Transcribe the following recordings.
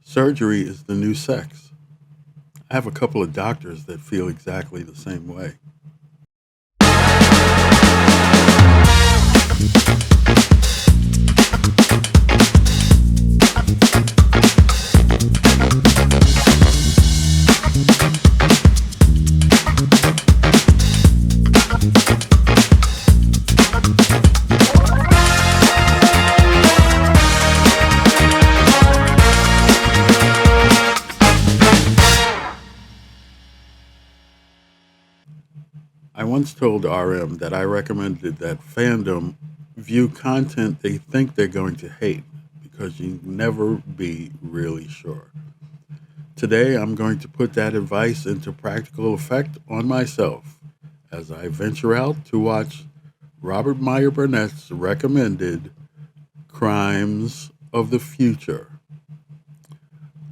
Surgery is the new sex. I have a couple of doctors that feel exactly the same way. I once told RM that I recommended that fandom view content they think they're going to hate because you never be really sure. Today, I'm going to put that advice into practical effect on myself as I venture out to watch Robert Meyer Burnett's recommended Crimes of the Future.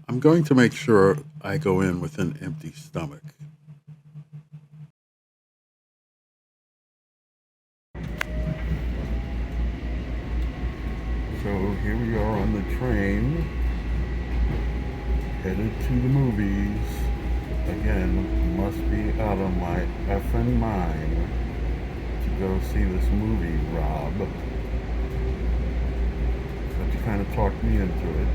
I'm going to make sure I go in with an empty stomach. So here we are on the train, headed to the movies. Again, must be out of my effing mind to go see this movie, Rob. But you kind of talked me into it.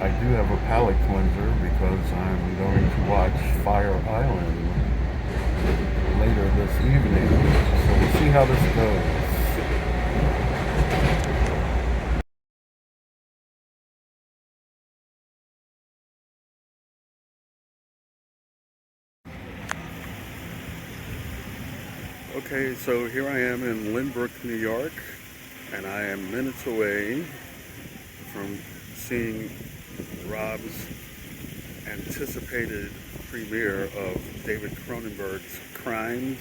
I do have a palate cleanser because I'm going to watch Fire Island later this evening. So we'll see how this goes. Okay, so here I am in Lynbrook, New York, and I am minutes away from seeing Rob's anticipated premiere of David Cronenberg's Crimes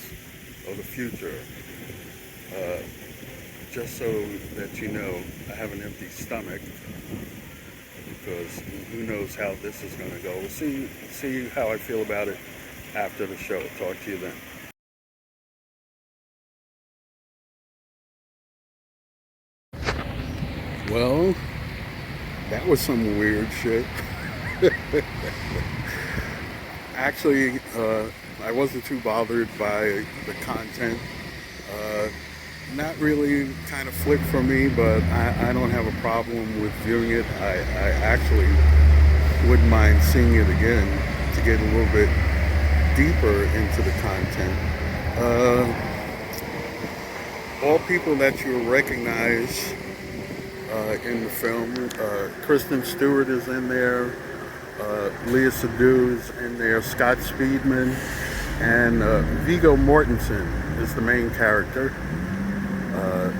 of the Future. Uh, just so that you know, I have an empty stomach because who knows how this is going to go. We'll see how I feel about it after the show. Talk to you then. Well, that was some weird shit. Actually, I wasn't too bothered by the content. Uh, Not really kind of flick for me, but I don't have a problem with viewing it. I actually wouldn't mind seeing it again to get a little bit deeper into the content. All people that you recognize in the film, Kristen Stewart is in there, Leah Seydoux is in there, Scott Speedman, and Viggo Mortensen is the main character. Uh,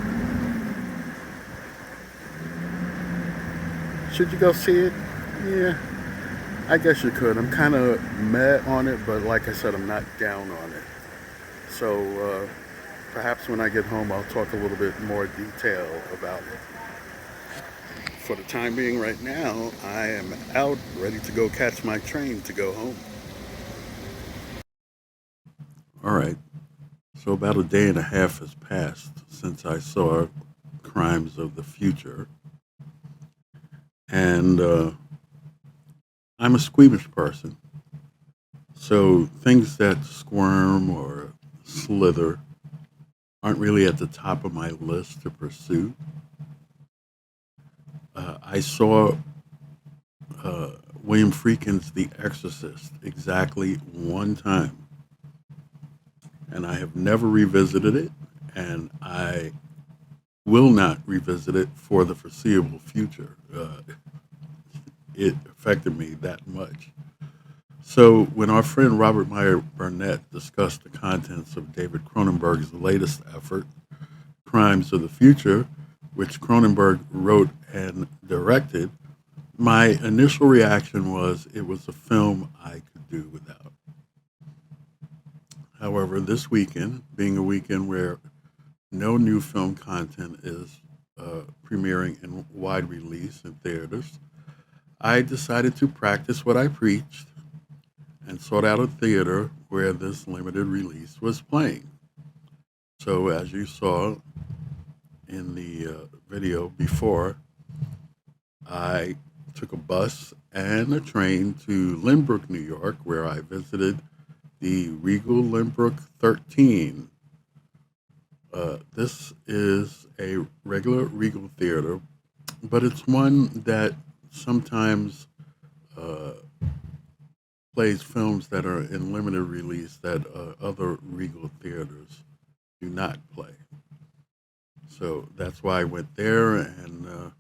should you go see it? Yeah, I guess you could. I'm kind of mad on it, but like I said, I'm not down on it. So perhaps when I get home, I'll talk a little bit more detail about it. For the time being, right now, I am out ready to go catch my train to go home. All right. So about a day and a half has passed since I saw Crimes of the Future, and I'm a squeamish person. So things that squirm or slither aren't really at the top of my list to pursue. I saw William Friedkin's The Exorcist exactly one time, and I have never revisited it, and I will not revisit it for the foreseeable future. It affected me that much. So, when our friend Robert Meyer Burnett discussed the contents of David Cronenberg's latest effort, Crimes of the Future, which Cronenberg wrote and directed, my initial reaction was it was a film I could do without. However, this weekend, being a weekend where no new film content is premiering in wide release in theaters, I decided to practice what I preached and sought out a theater where this limited release was playing. So, as you saw in the video before, I took a bus and a train to Lynbrook, New York, where I visited the Regal Lynbrook 13. This is a regular Regal theater, but it's one that sometimes uh, plays films that are in limited release that other Regal theaters do not play. So that's why I went there, and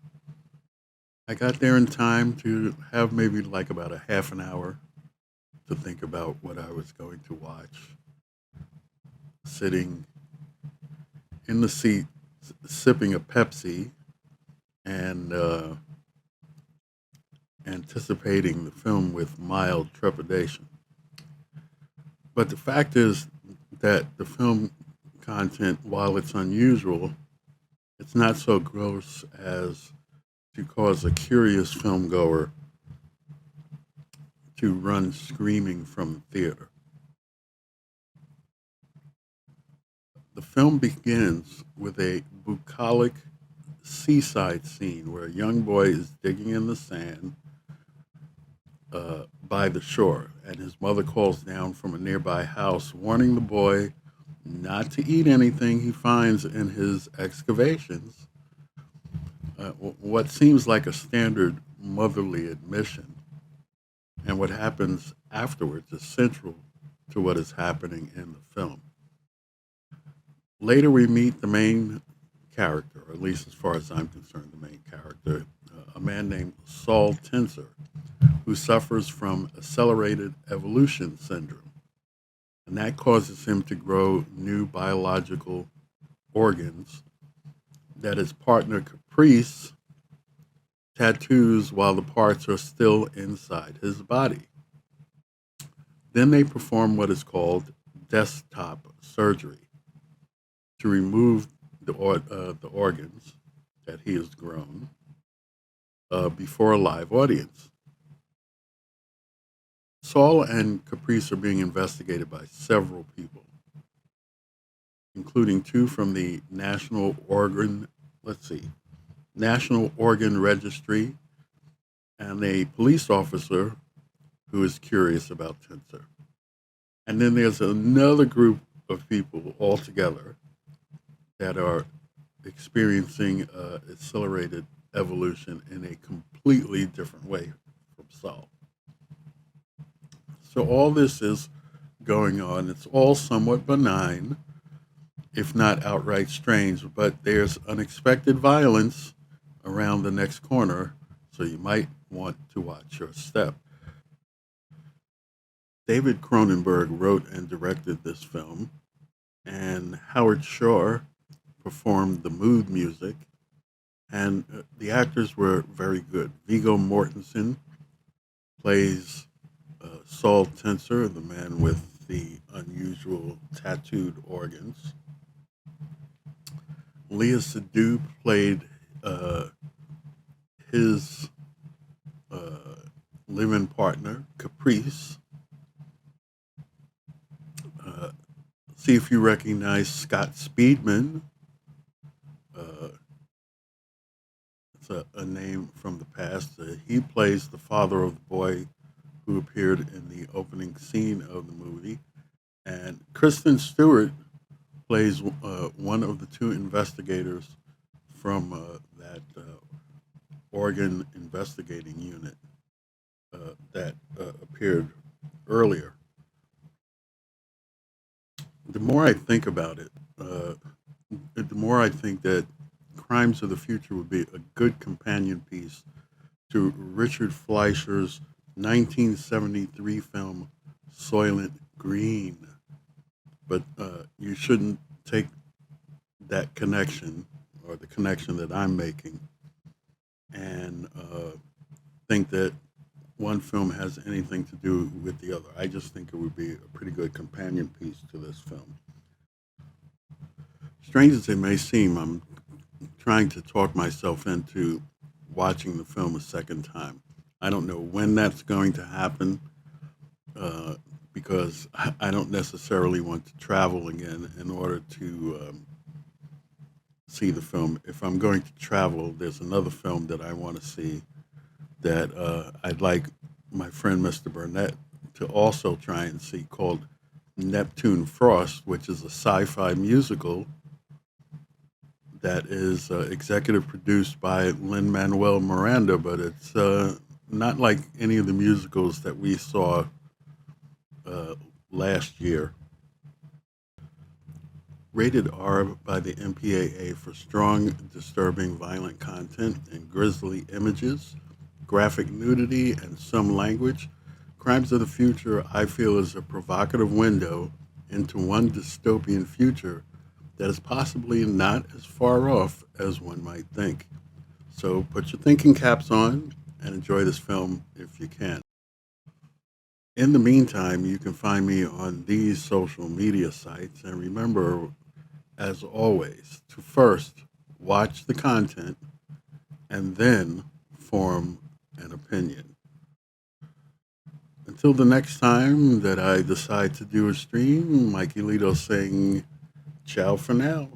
I got there in time to have maybe like about a half an hour to think about what I was going to watch, sitting in the seat, sipping a Pepsi, and anticipating the film with mild trepidation. But the fact is that the film content, while it's unusual, it's not so gross as to cause a curious filmgoer to run screaming from the theater. The film begins with a bucolic seaside scene where a young boy is digging in the sand by the shore, and his mother calls down from a nearby house, warning the boy not to eat anything he finds in his excavations. What seems like a standard motherly admission, and what happens afterwards is central to what is happening in the film. Later, we meet the main character, or at least as far as I'm concerned, the main character, a man named Saul Tenser, who suffers from accelerated evolution syndrome. And that causes him to grow new biological organs that his partner Caprice tattoos while the parts are still inside his body. Then they perform what is called desktop surgery to remove the organs that he has grown before a live audience. Saul and Caprice are being investigated by several people, including two from the National Organ Registry, and a police officer who is curious about Tensor. And then there's another group of people altogether that are experiencing accelerated evolution in a completely different way from Saul. So all this is going on. It's all somewhat benign, if not outright strange, but there's unexpected violence around the next corner, so you might want to watch your step. David Cronenberg wrote and directed this film, and Howard Shore performed the mood music, and the actors were very good. Viggo Mortensen plays Saul Tenser, the man with the unusual tattooed organs. Leah Seydoux played his uh, live-in partner, Caprice. Uh, See if you recognize Scott Speedman. Uh, it's a name from the past. He plays the father of the boy who appeared in the opening scene of the movie. And Kristen Stewart plays one of the two investigators from that organ investigating unit that appeared earlier. The more I think about it, the more I think that Crimes of the Future would be a good companion piece to Richard Fleischer's 1973 film Soylent Green. But you shouldn't take that connection or the connection that I'm making and think that one film has anything to do with the other. I just think it would be a pretty good companion piece to this film. Strange as it may seem, I'm trying to talk myself into watching the film a second time. I don't know when that's going to happen uh, because I don't necessarily want to travel again in order to see the film. If I'm going to travel, there's another film that I want to see that I'd like my friend Mr. Burnett to also try and see, called Neptune Frost, which is a sci-fi musical that is executive produced by Lin-Manuel Miranda, but it's not like any of the musicals that we saw uh, last year. Rated R by the MPAA for strong, disturbing, violent content and grisly images, graphic nudity, and some language. Crimes of the Future, I feel, is a provocative window into one dystopian future that is possibly not as far off as one might think. So put your thinking caps on and enjoy this film if you can. In the meantime, you can find me on these social media sites. And remember, as always, to first watch the content and then form an opinion. Until the next time that I decide to do a stream, Mikeylito saying ciao for now.